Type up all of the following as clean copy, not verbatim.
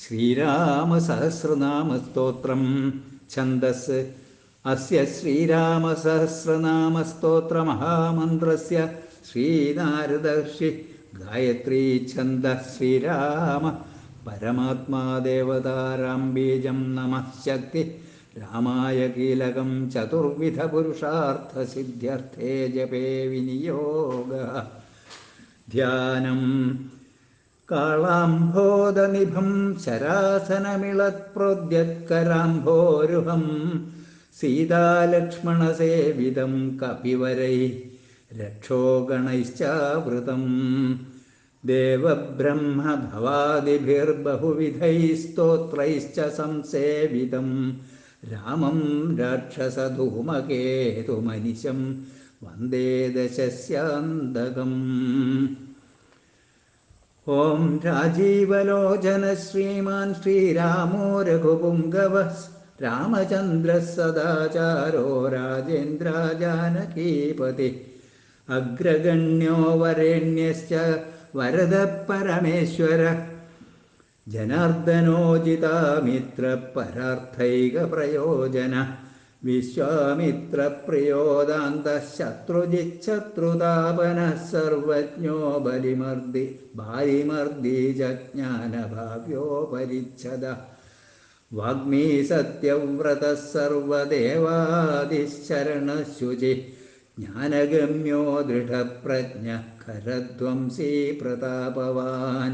ശ്രീരാമസഹസ്രനാമസ്തോത്രം. ഛന്ദസ്. അസ്യ ശ്രീരാമസഹസ്രനാമസ്തോത്രമഹാമന്ത്രസ്യ ശ്രീനാരദർഷി ഗായത്രീ ഛന്ദഃ. ശ്രീരാമ പരമാത്മാ ദേവതാരാം ബീജം നമഃ ശക്തി രാമായ കീലകം ചതുർവിധ പുരുഷാർത്ഥസിദ്ധ്യർത്ഥേ ജപേ വിനിയോഗ. ധ്യാനം. കാളാംഭോദനിഭം ശരാസനമിളത്പ്രോദ്യത്കരാംഭോരുഹം സീതാലക്ഷ്മണസേവിതം കപിവരൈ രക്ഷോഗണൈശ്ചാവൃതം. ദേവബ്രഹ്മ ഭവാദിഭിർബഹുവിധൈ സ്തോത്രൈശ്ച സംസേവിതം. രാമം രാക്ഷസധൂമകേതുമനിശം വന്ദേ ദശസ്യാന്തകം. ഓം രാജീവലോചന ശ്രീമാൻ ശ്രീരാമോ രഘുപുംഗവഃ രാമചന്ദ്രഃ സദാചാരോ രാജേന്ദ്രജാനകീപതി. അഗ്രഗണ്യോ വരേണ്യശ്ച വരദഃ പരമേശ്വരഃ ജനാർദ്ദനോജിതാമിത്ര പരാർത്ഥൈകപ്രയോജനഃ. വിശ്വാമിത്രപ്രിയോദാന്തഃ ശത്രുജിച്ഛത്രുതാപനഃ സർവജ്ഞോ ബാലിമർദി ച ജ്ഞാനഭാവ്യോ പരിച്ഛദഃ. വാഗ്മീ സത്യവ്രതഃ സർവദേവാദിശരണഃ ജ്ഞാനഗമ്യോ ദൃഢപ്രജ്ഞഃ ഖരധ്വംസീ പ്രതാപവാൻ.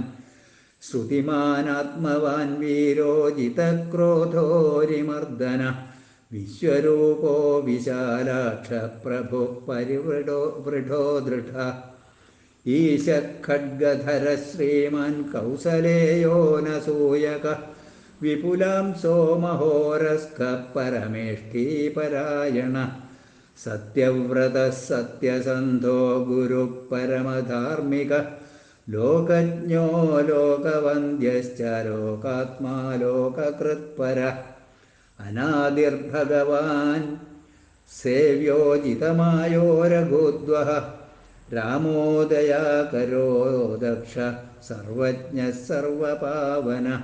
ശ്രുതിമാനാത്മവാൻ വീരോ ജിതക്രോധോരിമർദനഃ. വിശ്വരൂപോ വിശാലാക്ഷ പ്രഭു പരിവൃഢോ ദൃഢ. ഈശഃ ഖഡ്ഗധര ശ്രീമാൻ കൗസലേയോ നസൂയകഃ. വിപുലാം സോമഹോരസ്കഃ പരമേഷ്ഠീപരായണഃ. സത്യവ്രതഃ സത്യസന്ധോ ഗുരുഃ പരമധാർമ്മികഃ. ലോകജ്ഞോ ലോകവന്ദ്യശ്ച ലോകാത്മാ ലോകകൃത്പരഃ. അനാദിർഭഗവാൻ സേവ്യോജിതമായോ രഘുദ്വഹ. രാമോ ദയാകരോ ദക്ഷ സർവജ്ഞഃ സർവപാവനഃ.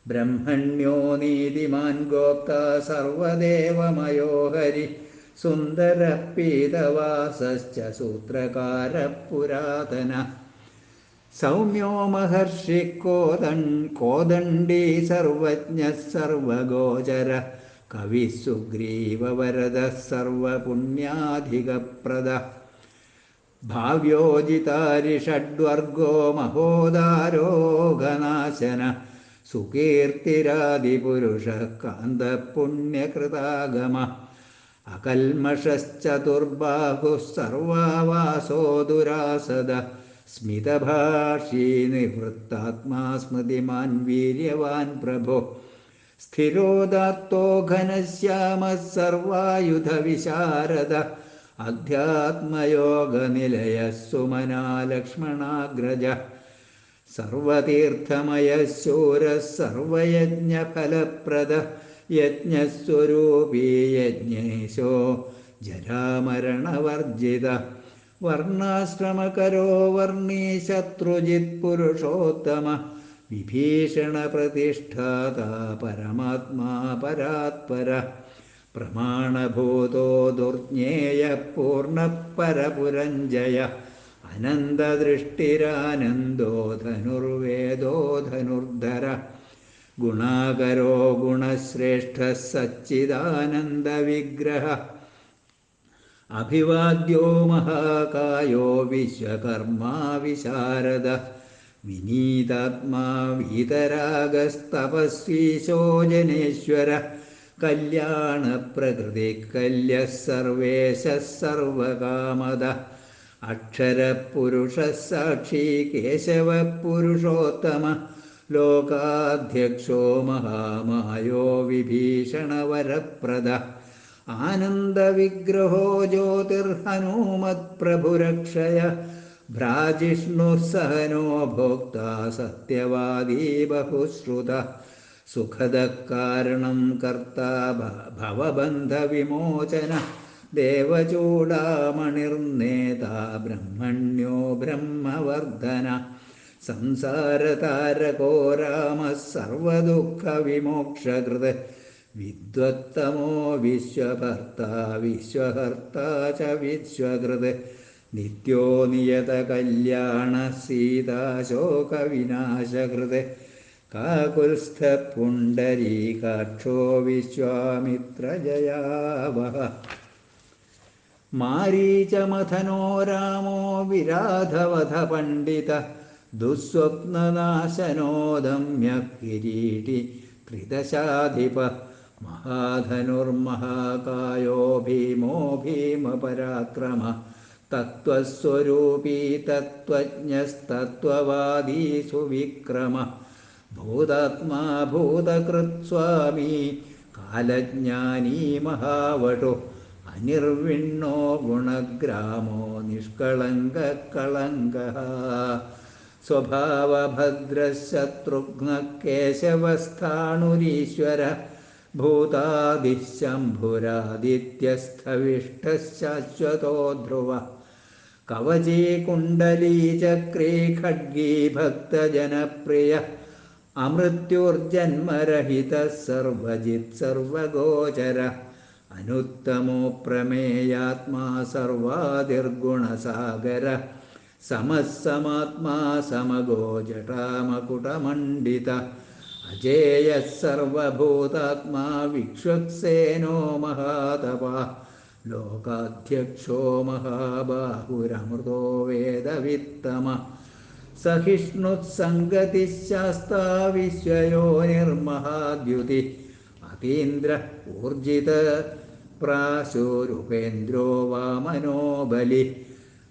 ബ്രഹ്മണ്യോ നീതിമാൻ ഗോപ്താ സർവദേവമയോ ഹരി. സുന്ദരഃ പീതവാസശ്ച സൂത്രകാരഃ പുരാതനഃ. സൗമ്യോ മഹർഷി കോദണ്ഡീ സർവജ്ഞഃ സർവഗോചരഃ. കവിഃ സുഗ്രീവവരദഃ സർവപുണ്യാധികപ്രദഃ. ഭാവ്യോജിതാരിഷഡ്വർഗോ മഹോദാരോ ഘനാശനഃ. സുകീർത്തിരാദിപുരുഷഃ കാന്തഃപുണ്യകൃതാഗമഃ. അകൽമഷശ്ചതുർബാഹുഃ സർവാവാസോ ദുരാസദഃ. സ്മിതഭാഷീ നിവൃത്താത്മാ സ്മൃതിമാൻ വീര്യവാൻ പ്രഭോ. സ്ഥിരോദാത്തോ ഘനശ്യാമഃ സർവായുധവിശാരദഃ. അധ്യാത്മയോഗനിലയഃ സുമനാ ലക്ഷ്മണാഗ്രജഃ. സർവതീർത്ഥമയഃ ശൂരഃ സർവയജ്ഞഫലപ്രദഃ. യജ്ഞസ്വരൂപീ യജ്ഞേശോ ജരാമരണവർജിതഃ. വർണ്ണാശ്രമകരോ വർണ്ണീ ശത്രുജിത് പുരുഷോത്തമഃ. വിഭീഷണപ്രതിഷ്ഠാതാ പരമാത്മാ പരാത്പരഃ. പ്രമാണഭൂതോ ദുർജ്ഞേയഃ പൂർണ്ണപരപുരഞ്ജയഃ. അനന്തദൃഷ്ടിരാനന്ദോ ധനുർവേദോ ധനുർധരഃ. ഗുണാകരോ ഗുണശ്രേഷ്ഠഃ സച്ചിദാനന്ദവിഗ്രഹഃ. അഭിവാദ്യോ മഹാകായോ വിശ്വകർമാ വിശാരദഃ. വിനീതാത്മാ വീതരാഗസ്തപസ്വീശോ ജനേശ്വരഃ. കല്യാണപ്രകൃതിഃ കല്യഃ സർവേശഃ സർവകാമദഃ. അക്ഷരപുരുഷഃ സാക്ഷി കേശവഃ പുരുഷോത്തമഃ. ലോകാധ്യക്ഷോ മഹാമായോ വിഭീഷണവരപ്രദഃ. ആനന്ദവിഗ്രഹോ ജ്യോതിർഹനുമത്പ്രഭുരക്ഷയ. ഭ്രാജിഷ്ണുഃ സഹനോ ഭോക്താ സത്യവാദീ ബഹുശ്രുതഃ. സുഖദഃ കർത്താ ഭവബന്ധവിമോചനഃ. ദേവചൂഡാമണിർനേതാ ബ്രഹ്മണ്യോ ബ്രഹ്മവർദ്ധന. സംസാരതാരകോ രാമഃ സർവദുഃഖവിമോക്ഷകൃത് വിദ്വത്തമോ വിശ്വഭർത്താ വിശ്വഹർത്താ ച വിശ്വകൃത് നിത്യോ നിയതകല്യാണ സീതാശോകവിനാശകൃത് കാകുൽസ്ഥപുണ്ഡരീകാക്ഷോ വിശ്വാമിത്രജയാവഹ മാരീചമഥനോ രാമോ വിരാധവധപണ്ഡിത ദുസ്വപ്നനാശനോ ദമ്യഃ കിരീടി ത്രിദശാധിപ മഹാധനുർമഹാകായോ ഭീമോ ഭീമപരാക്രമ തത്വസ്വരൂപീ തത്വജ്ഞസ്തത്വവാദീ സുവിക്രമ ഭൂതാത്മാ ഭൂതകൃത്സ്വാമി കാലജ്ഞാനീ മഹാവടോ അനിർവിണ്ണോ ഗുണഗ്രാമോ നിഷ്കളങ്കകളങ്കഃ സ്വഭാവഭദ്രശത്രുഘ്ന കേശവസ്ഥാണുരീശ്വര ഭൂതാദിശംഭുരാദിത്യസ്ഥവിഷ്ടശാശ്വതോ ധ്രുവ കവചീ കുണ്ഡലീ ചക്രീ ഖഡ്ഗീ ഭക്തജനപ്രിയ അമൃത്യുർജന്മരഹിത സർവജിത് സർവഗോചര അനുത്തമോ പ്രമേയാത്മാ സർവാദിർഗുണസാഗര സമസ്സമാത്മാ സമഗോ ജടാമകുടമണ്ഡിത അജേയഃ സർവഭൂതാത്മാ വിശ്വക്സേനോ മഹാതപ ലോകാധ്യക്ഷോ മഹാബാഹുരമൃതോ വേദവിത്തമ സഹിഷ്ണുസംഗതിശാസ്താ വിശ്വയോനിർമഹാദ്യുതി അതീന്ദ്ര ഊർജിത പ്രാശുരുപേന്ദ്രോ വാമനോ ബലി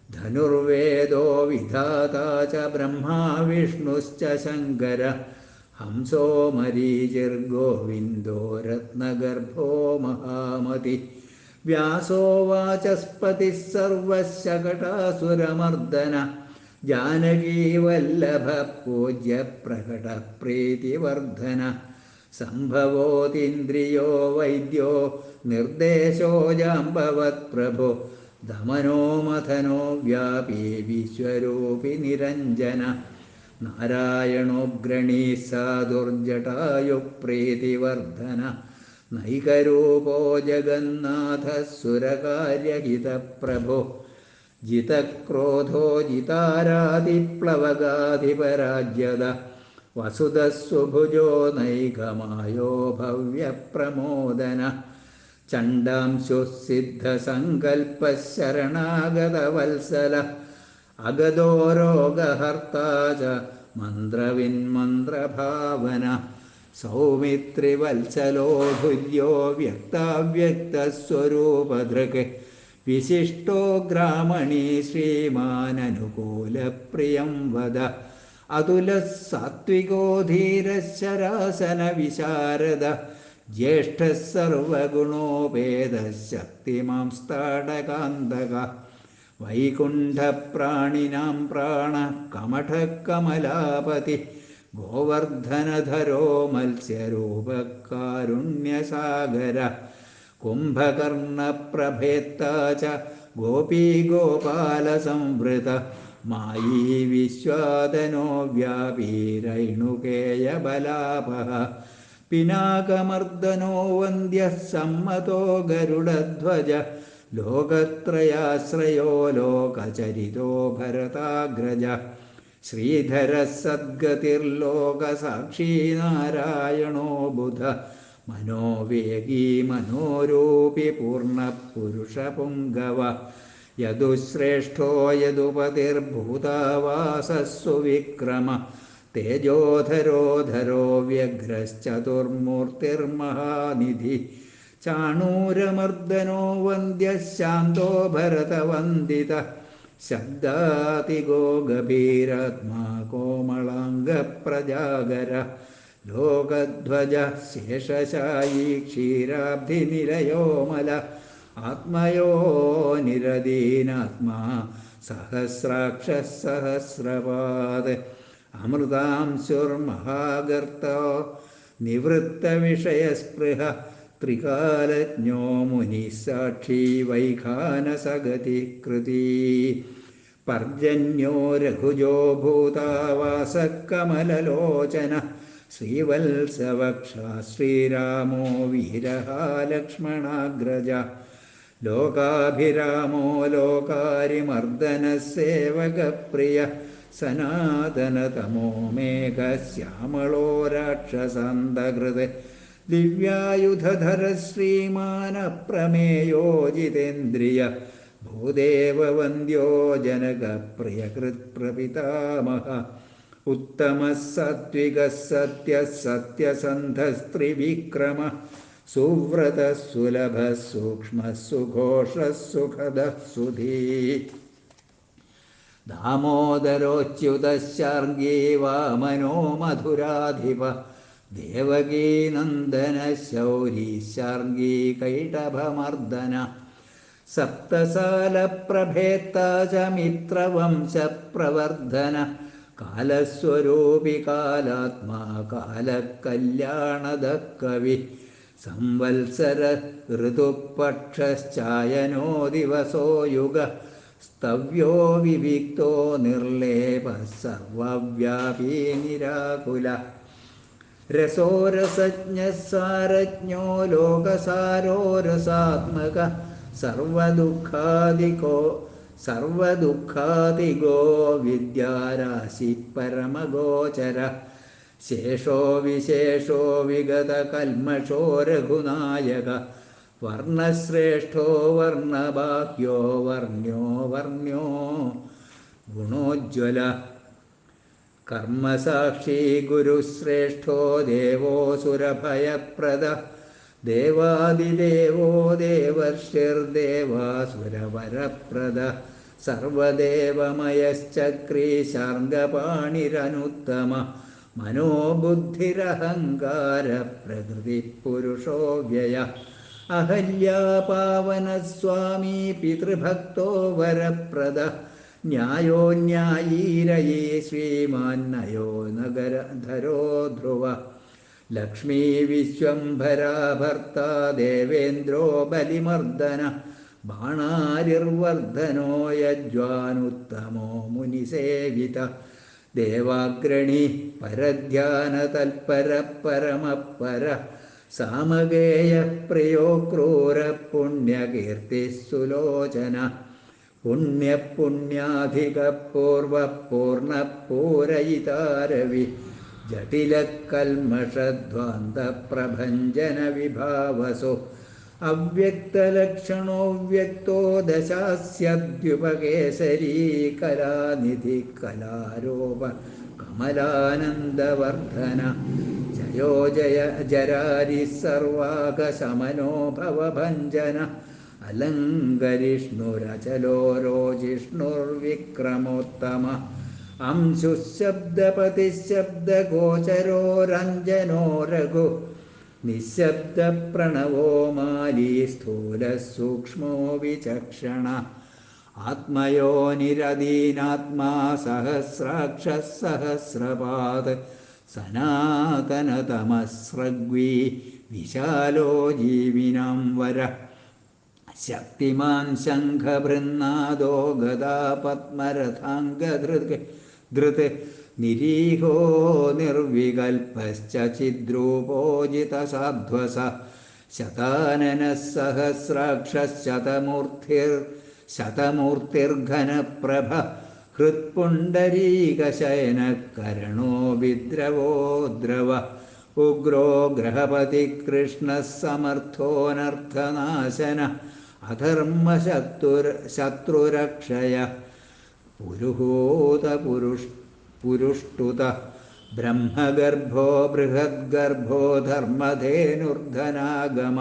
ധനുർവേദോ വിധാതാ ച ബ്രഹ്മാ വിഷ്ണുശ്ച ശങ്കര ഹംസോ മരീചിർഗോവിന്ദോ രത്നഗർഭോ മഹാമതി വ്യാസോ വാചസ്പതിഃ സർവശകടാസുരമർദ്ദന ജാനകീവല്ലഭ പൂജ്യ പ്രകടപ്രീതിവർദ്ധന സംഭവോതീന്ദ്രിയോ വൈദ്യോ നിർദ്ദേശോ ജാംബവത് പ്രഭോ ദമനോ മഥനോ വ്യാപീ വിശ്വരൂപി നിരഞ്ജന നാരായണോഗ്രണീ സാദുർജടായു പ്രീതിവർദ്ധന നൈകരൂപോ ജഗന്നാഥ സുരകാര്യഹിത പ്രഭോ ജിതക്രോധോ ജിതാരാതിപ്ലവകാധിപരാജ്യത വസുധസുഭുജോ നൈകമായോ ഭവ്യപ്രമോദന ചണ്ഡാംശുസിദ്ധസങ്കൽപ്പശരണാഗതവത്സല അഗതോ രോഗഹർത്താ ച മന്ത്രവിന്മന്ത്രഭാവന സൗമിത്രിവത്സലോ തുല്യോ വ്യക്താവ്യക്തസ്വരൂപധൃക് വിശിഷ്ടോ ഗ്രാമണീ ശ്രീമാനനുകൂലപ്രിയം വദ അതുലഃ സാത്വികോ ധീരശരാസന വിശാരദ ജ്യേഷ്ഠഃ സർവഗുണോപേതഃ ശക്തിമാംസ്താടകാന്തക വൈകുണ്ഠപ്രാണിനാം പ്രാണഃ കമഠഃ കമലാപതി ഗോവർദ്ധനധരോ മത്സ്യരൂപകാരുണ്യസാഗര കുംഭകർണപ്രഭേത്താ ച ഗോപീഗോപാലസംവൃത മായീ വിശ്വാദനോ വ്യാപീരൈണുകേയബലാപഃ പിനാകമർദ്ദനോ വന്ദ്യഃ സമ്മതോ ഗരുഡധ്വജ ലോകത്രയാശ്രയോ ലോകചരിതോ ഭരതാഗ്രജ ശ്രീധരഃ സദ്ഗതിർലോകസാക്ഷീ നാരായണോ ബുധ മനോവേഗീ മനോരൂപി പൂർണ്ണപുരുഷപുംഗവ യദുശ്രേഷ്ഠോ യദുപതിർഭൂതാവാസസ്സു വിക്രമ തേജോധരോ ധരോ വ്യഗ്രശ്ചതുർമൂർത്തിർമഹാനിധി ചാണൂരമർദ്ദനോ വന്ദ്യഃ ശാന്തോ ഭരതവന്ദിത ശബ്ദാതിഗോ ഗഭീരാത്മാ കോമളാംഗപ്രജാഗര ലോകധ്വജ ശേഷശായീ ക്ഷീരാബ്ധിനിലയോമല ആത്മയോ നിരദീനാത്മാ സഹസ്രാക്ഷഃ സഹസ്രപാദ് അമൃതാംശുർമഹാഗർത്തോ നിവൃത്തവിഷയസ്പൃഹ ത്രികാലജ്ഞോ മുനിസാക്ഷി വൈഖാനസഗതി കൃതി പർജന്യോ രഘുജോ ഭൂതാവാസകമലലോചന ശ്രീവത്സവക്ഷ ശ്രീരാമോ വീരഃ ലക്ഷ്മണാഗ്രജ ലോകാഭിരാമോ ലോകാരിമർദ്ദനസേവകപ്രിയ സനാതനതമോ മേഘശ്യാമളോ രാക്ഷസാന്തകൃത് ദിവ്യായുധധര ശ്രീമാനപ്രമേയോ ജിതേന്ദ്രിയ ഭൂദേവവന്ദ്യോ ജനകപ്രിയകൃത്പ്രപിതാമഹ ഉത്തമഃ സാത്വികഃ സത്യഃ സത്യസന്ധസ്ത്രിവിക്രമ സുവ്രതഃ സുലഭഃ സൂക്ഷ്മഃ സുഘോഷഃ സുഖദഃ സുധീ ദാമോദരോച്യുതഃ ശാർംഗീ വാമനോ മധുരാധിപ ദേവകീനന്ദനഃ ശൗരീ ശാർംഗീ കൈടഭമർദ്ദന സപ്തസാലപ്രഭേത്താ ച മിത്രവംശപ്രവർദ്ധന കാലസ്വരൂപി കാലാത്മാ കാലകല്യാണദഃ കവി സംവത്സര ഋതുപക്ഷശ്ചായനോ ദിവസോ യുഗ സ്തവ്യോ വിവിക്തോ നിർലേപഃ സർവവ്യാപീ നിരാകുല രസോരസജ്ഞഃ സാരജ്ഞോ ലോകസാരോ രസാത്മക സർവദുഃഖാദിഗോ വിദ്യാരാശി പരമഗോചര ശേഷോ വിശേഷോ വിഗതകൽമഷോ രഘുനായക വർണ്ണശ്രേഷ്ഠോ വർണ്ണബാഹ്യോ വർണ്യോ ഗുണോജ്വല കർമ്മസാക്ഷി ഗുരുശ്രേഷ്ഠോ ദേവോസുരഭയപ്രദ ദേവാദിദേവോ ദേവർഷിർദേവാസുരവരപ്രദ സർവദേവമയശ്ചക്രീ ശാർംഗപാണിരനുത്തമ മനോബുദ്ധിരഹങ്കാര പ്രകൃതി പുരുഷോ വ്യയ അഹല്യാപാവനസ്വാമീ പിതൃഭക്തോ വരപ്രദ ന്യായോ ന്യായീരയേ ശ്രീമാന്നയോ നഗരധരോ ധ്രുവ ലക്ഷ്മീ വിശ്വംഭരാ ഭർത്താ ദേവേന്ദ്രോ ബലിമർദ്ദന ബാണാരിർവർദ്ധനോ യജ്വാനുത്തമോ മുനിസേവിത ദേവാഗ്രണി പരധ്യാനതൽപര പരമപര സാമഗേയ പ്രിയോ ക്രൂര പുണ്യകീർത്തി സുലോചന പുണ്യപുണ്യാധിക പൂർവപൂർണപൂരയിതാരവി ജടിലകൽമഷധ്വാന്തപ്രഭഞ്ജന വിഭാവസോ അവ്യക്തലക്ഷണോ വ്യക്തോ ദശാസ്യദ്യുപകേസരീ കലാനിധി കലാരൂപ കമലാനന്ദവർദ്ധന ജയോ ജയ ജരാരി സർവാകശമനോ ഭവഭഞ്ജന അലങ്കരിഷ്ണുരചലോ രോജിഷ്ണുർവിക്രമോത്തമ അംശുശബ്ദപതിശബ്ദഗോചരോ രഞ്ജനോ രഘു നിശബ്ദപ്രണവോ മാലീ സ്ഥൂലസൂക്ഷ്മോ വിചക്ഷണ ആത്മയോനിരദീനാത്മാ സഹസ്രാക്ഷഃ സഹസ്രപാദ് സനാതനതമസ്രഗ്വീ വിശാലോ ജീവിനാം വര ശക്തിമാൻ ശംഖഭൃന്നാദോ ഗദാ പത്മരഥാംഗധൃത് നിരീഹോ നിർവികൽപശ്ച ചിദ്രൂപോജിതസാധ്വസ ശതാനനഃ സഹസ്രാക്ഷഃ ശതമൂർത്തിർഘനപ്രഭ ഹൃത്പുണ്ഡരീകശയനകരണോ വിദ്രവോ ദ്രവ ഉഗ്രോ ഗ്രഹപതി കൃഷ്ണഃ സമർത്ഥോനർത്ഥനാശന അധർമ്മശത്രുരക്ഷയ പുരുഷ്ടുത ബ്രഹ്മഗർഭോ ബൃഹദ്ഗർഭോ ധർമ്മധേനുർധനാഗമ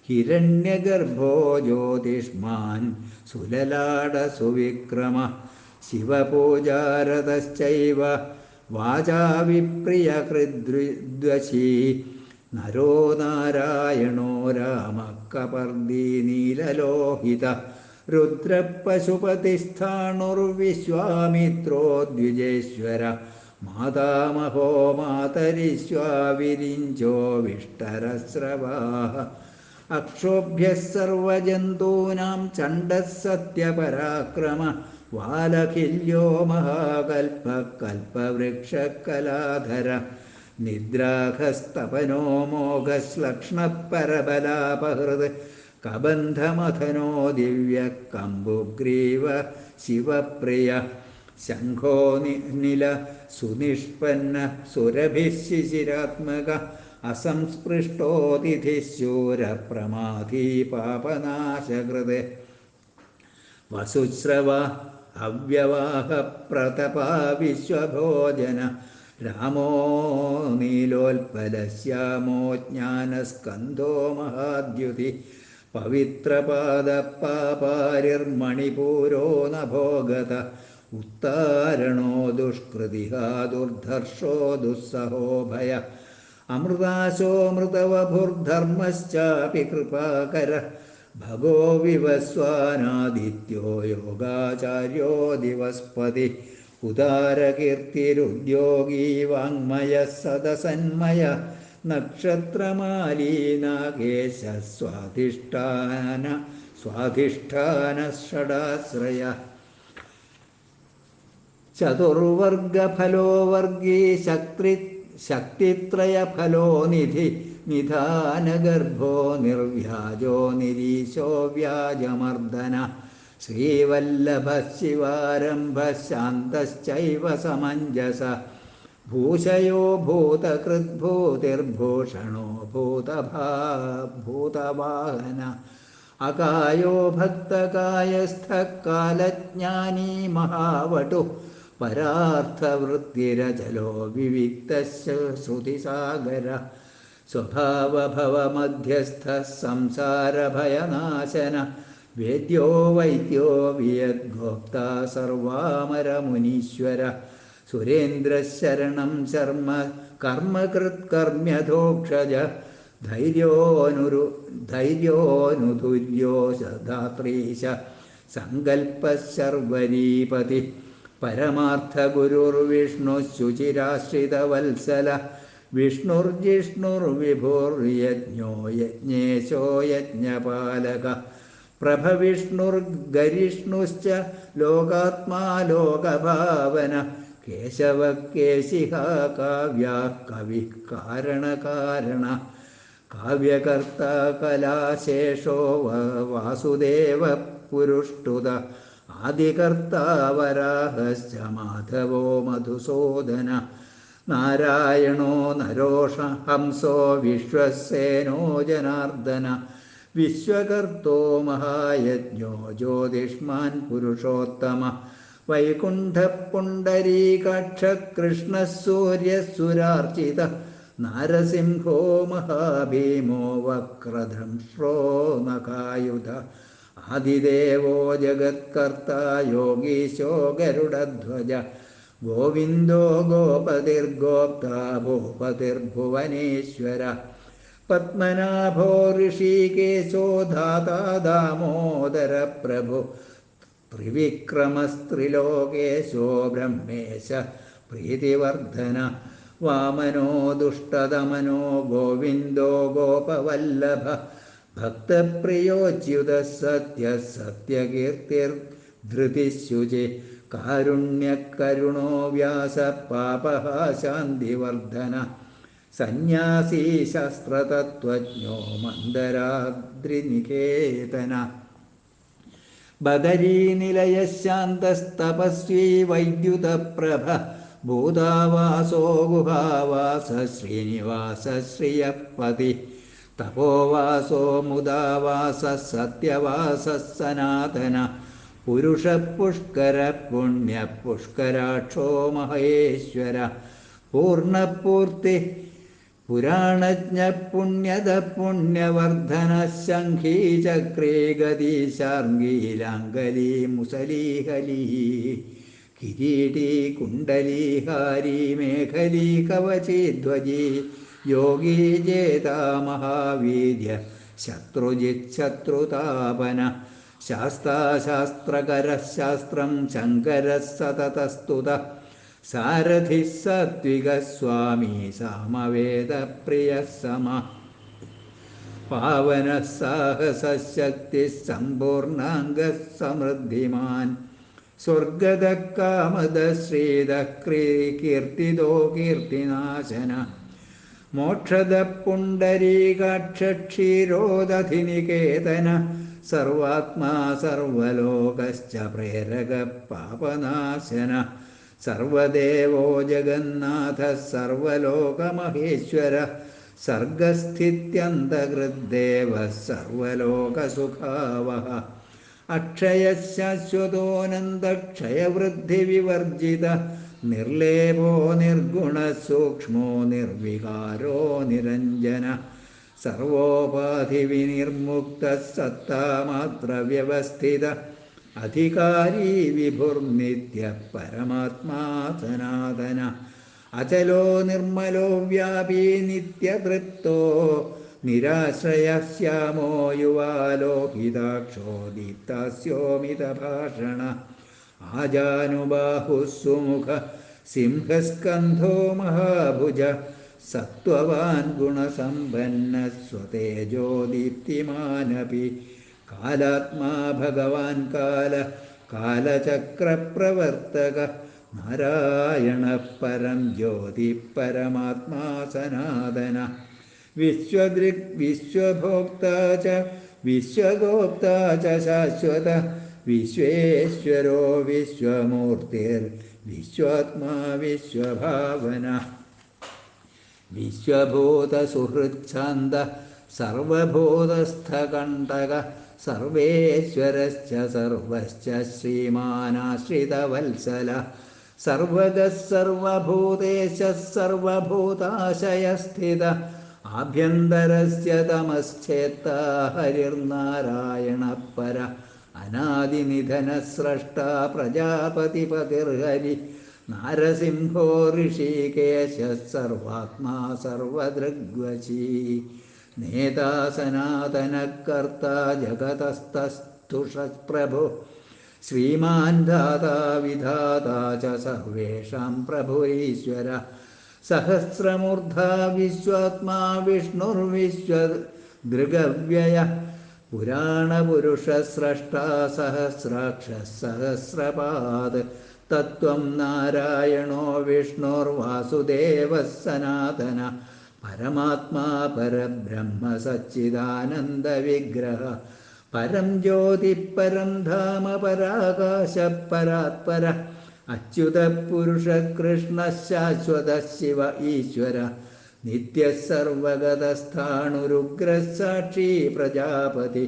ഹിരണ്യഗർഭോ ജ്യോതിഷ്മാൻ സുലലാട സുവിക്രമ ശിവപൂജാരതശ്ചൈവ വാചാ വിപ്രിയഹൃദ്വശീ നരോ നാരായണോ രാമകപർദീ നീലലോഹിത രുദ്രപശുപതിസ്ഥാണുർവിശ്വാമിത്രോ ദ്വിജേശ്വര മാതാമഹോ മാതരിശ്വാവിരിഞ്ചോ വിഷ്ടരസ്രവാഃ അക്ഷോഭ്യഃ സർവജന്തൂനാം ചണ്ഡഃ സത്യപരാക്രമ വാലഖില്യോ മഹാകൽപ്പകൽപ്പവൃക്ഷകലാധര നിദ്രാഘസ്തപനോ മോഘശ്ലക്ഷ്ണപരബലാപഹൃത് കബന്ധമഥനോ ദിവ്യ കമ്പുഗ്രീവ ശിവപ്രിയ ശംഖോ നില സുനിഷ്പന്ന സുരഭിശിശിരാത്മക അസംസ്പൃഷ്ടോതിഥിശൂരപ്രമാധീ പാപനാശകൃത് വസുശ്രവ അവ്യവാഹ പ്രതപാ വിശ്വഭോജന രാമോ നീലോൽപലശ്യാമോ ജ്ഞാനസ്കന്ധോ മഹാദ്യുതി പവിത്രപാദപാപാരിർമണിപൂരോ നഭോഗത ഉത്താരണോ ദുഷ്കൃതിഃ ദുർധർഷോ ദുസ്സഹോ ഭയ അമൃതാശോ മൃതവഭുർധർമ്മശ്ചാപി കൃപാകര ഭഗോ വിവസ്വാനാദിത്യോ യോഗാചാര്യോ ദിവസ്പതി ഉദാരകീർത്തിരുദ്യോഗീ വാങ്മയ സദസന്മയ നക്ഷത്രമാലീനാകേശ സ്വാധിഷ്ഠാന ഷടാശ്രയ ചതുർവർഗഫലോ വർഗീ ശക്തിത്രയഫലോ നിധി നിധാനഗർഭോ നിർവ്യാജോ നിരീശോ വ്യാജമർദ്ദന ശ്രീവല്ലഭ ശിവാരംഭ ശാന്തശ്ചൈവ സമഞ്ജസ ഭൂഷയോ ഭൂതകൃദ്ഭൂതിർഭൂഷണോ ഭൂതവാഹന അകായോ ഭക്തകായസ്ഥകാലജ്ഞാനീ മഹാവടു പരാർത്ഥവൃത്തിരചലോ വിവിക്തശ്രുതിസാഗര സ്വഭാവഭവമധ്യസ്ഥ സംസാരഭയനാശന വേദ്യോ വൈദ്യോ വിയദ്ഗോപ്ത സർവാമരമുനീശ്വര സുരേന്ദ്രശരണം ശർമ്മ കർമ്മകൃത്കർമ്മ്യധോക്ഷജ ധൈര്യോനുധുര്യോ ധാത്രീശ സങ്കൽപ്പശർവരീപതി പരമാർത്ഥഗുരുർവിഷ്ണു ശുചിരാശ്രിതവത്സല വിഷ്ണുർജിഷ്ണുർവിഭുർയജ്ഞോ യജ്ഞേശോ യജ്ഞപാലക പ്രഭവിഷ്ണുർഗരിഷ്ണുശ്ച ലോകാത്മാ ലോകഭാവന കേശവ കേശിഹ കാവ്യ കവി കാരണകാരണ കാവ്യകർത്ത കലാശേഷോ വാസുദേവ പുരുഷ്ടുത ആദികർത്താവരാഹശ്ച മാധവോ മധുസൂദന നാരായണോ നരോഷ ഹംസോ വിശ്വസേനോ ജനാർദ്ദന വിശ്വകർത്തോ മഹായജ്ഞോ ജ്യോതിഷ്മാൻ പുരുഷോത്തമ വൈകുണ്ഠപുണ്ടരീകാക്ഷ കൃഷ്ണസൂര്യസുരാർച്ചിത നാരസിംഹോ മഹാഭീമോ വക്രധംശ്രോ നഖായുധ ആദിദേവോ ജഗത്കർത്ത യോഗീശോ ഗരുഡധ്വജ ഗോവിന്ദോ ഗോപതിർഗോപ്ത ഭൂപതിർഭുവനേശ്വര പത്മനാഭോ ഋഷികേശോ ധാതാ ദാമോദര പ്രഭു ത്രിവിക്രമസ്ത്രിലോകേശോ ബ്രഹ്മേശ പ്രീതിവർദ്ധന വാമനോ ദുഷ്ടതമനോ ഗോവിന്ദോ ഗോപവല്ലഭ ഭക്തപ്രിയോച്യുത സത്യകീർത്തിർധൃതിശുചി കാരുണ്യകരുണോ വ്യാസ പാപഃ ശാന്തിവർദ്ധന സന്യാസീ ശാസ്ത്രതത്വജ്ഞോ മന്ദരാദ്രിനികേതന ബദരീനിലയശാന്തസ്തപസ്വീ വൈദ്യുതപ്രഭ ഭൂതാവാസോ ഗുഹാവാസ ശ്രീനിവാസ ശ്രിയപതി തപോവാസോ മുദാവാസ സത്യവാസ സനാതന പുരുഷപുഷ്കര പുണ്യപുഷ്കരാക്ഷോ മഹേശ്വര പൂർണ്ണപൂർത്തി പുരാണജ്ഞ പുണ്യത പുണ്യവർദ്ധന ശംഖീ ചക്രേ ഗദീശാർഗീലാംഗലീ മുസലീഹലീ കിരീടീ കുണ്ടലീഹാരീ മേഖലീ കവചീധ്വജീ യോഗീ ജേതാ മഹാവീര്യ ശത്രുജിത് ശത്രുതാപന ശാസ്താശാസ്ത്രകര ശാസ്ത്രം ശങ്കര സതതസ്തുത സാരഥി സാത്വിക സ്വാമി സാമവേദ പ്രിയ സമ പാവന സാഹസശക്തി സമ്പൂർണാംഗ സമൃദ്ധിമാൻ സ്വർഗതക്കാമദശ്രീതഃ കീർത്തിതോ കീർത്തിനാശന മോക്ഷദ പുണ്ടരീകാക്ഷീരോദധിനികേതന സർവാത്മാ സർവലോകശ്ച പ്രേരക പാപനാശന സർവദേവോ ജഗന്നാഥ സർവലോകമഹേശ്വര സർഗസ്ഥിത്യന്തകൃദ്ദേവ സർവലോകസുഖാവഹ അക്ഷയശാശ്വതോനന്ദക്ഷയവൃദ്ധിവിവർജിത നിർലേപോ നിർഗുണസൂക്ഷ്മോ നിർവികാരോ നിരഞ്ജന സർവോപാധിവിനിർമുക്ത സത്താമാത്രവ്യവസ്ഥിത അധികാരീ വിഭുർനിത്യ പരമാത്മാ സനാതന അചലോ നിർമ്മലോ വ്യാപീ നിത്യതൃപ്തോ നിരാശ്രയശ്യാമോ യുവാലോഹിതാക്ഷോ ദീപ്താസ്യോമിതഭാഷണ ആജാനുബാഹുഃ സുമുഖ സിംഹസ്കന്ധോ മഹാഭുജ സത്വവാൻ ഗുണസമ്പന്ന സ്വതേജോ ദീപ്തിമാനപി കാലാത്മാ ഭഗവാൻ കാലചക്രപ്രവർത്തക നാരായണ പരം ജ്യോതി പരമാത്മാ സനാതന വിശ്വദൃക് വിശ്വഭോക്താ ച വിശ്വഗോപ്താ ച ശാശ്വത വിശ്വേശ്വരോ വിശ്വമൂർത്തിർ വിശ്വാത്മാ വിശ്വഭാവന വിശ്വഭൂതസുഹൃച്ഛാന്ത സർവഭൂതസ്ഥകണ്ഠക സർവേശ്വരശ്ച സർവശ്ച ശ്രീമാനാശ്രിതവത്സല സർവഗഃ സർവഭൂതേശഃ സർവഭൂതാശയസ്ഥിത ആഭ്യന്തരസ്യ തമശ്ചേത്ത ഹരിർനാരായണ പര അനാദിനിധന സ്രഷ്ടാ പ്രജാപതിപതിർഹരി നാരസിംഹോ ഋഷികേശഃ സർവാത്മാ സർവദൃഗ്വശീ നേതാ സനാതനകർത്താ ജഗതസ്തുഷഃപ്രഭു ശ്രീമാൻ ധാതാ വിധാതാ ച സർവേഷാം പ്രഭുരീശ്വര സഹസ്രമൂർധാ വിശ്വാത്മാ വിഷ്ണുർവിശ്വദൃഗവ്യയ പുരാണപുരുഷസ്രഷ്ടാ സഹസ്രാക്ഷഃ സഹസ്രപാദ് തത്വം നാരായണോ വിഷ്ണുർവാസുദേവഃ സനാതന പരമാത്മാ പരബ്രഹ്മ സച്ചിദാനന്ദവിഗ്രഹ പരം ജ്യോതി പരം ധാമ പരാകാശ പരാത്പര അച്യുത പുരുഷ കൃഷ്ണ ശാശ്വത ശിവ ഈശ്വര നിത്യസർവഗതസ്ഥാണുരുഗ്രസാക്ഷി പ്രജാപതി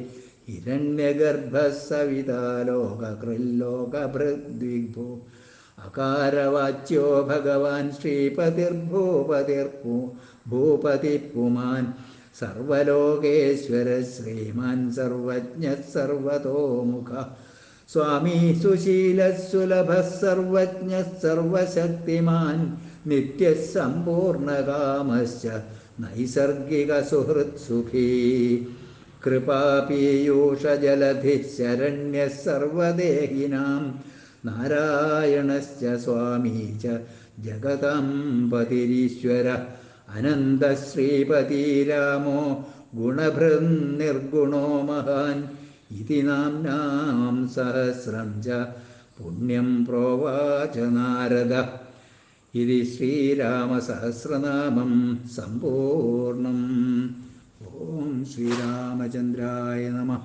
ഹിരണ്യഗർഭ സവിതാ ലോകകൃല്ലോകഭൃദ്വിഭു അകാരവാച്യോ ഭഗവാൻ ഭൂപതി പുമാൻ സർവലോകേശ്വര ശ്രീമാൻ സർവജ്ഞ സർവതോമുഖ സ്വാമി സുശീല സുലഭ സർവജ്ഞ സർവശക്തിമാൻ നിത്യസമ്പൂർണകാമശ്ച നൈസർഗിക സുഹൃത്സുഖീ കൃപാപീയൂഷജലധി ശരണ്യ സർവദേഹിനാം നാരായണശ്ച സ്വാമീ ച ജഗദംപതിരീശ്വര അനന്തശ്രീപതി രാമോ ഗുണഭൃന്നിർഗുണോ മഹാൻ ഇതി നാംനാം സഹസ്രം ച പുണ്യം പ്രോവാച നാരദ ഇതി ശ്രീരാമസഹസ്രനാമം സമ്പൂർണം. ഓം ശ്രീരാമചന്ദ്രായ നമഃ.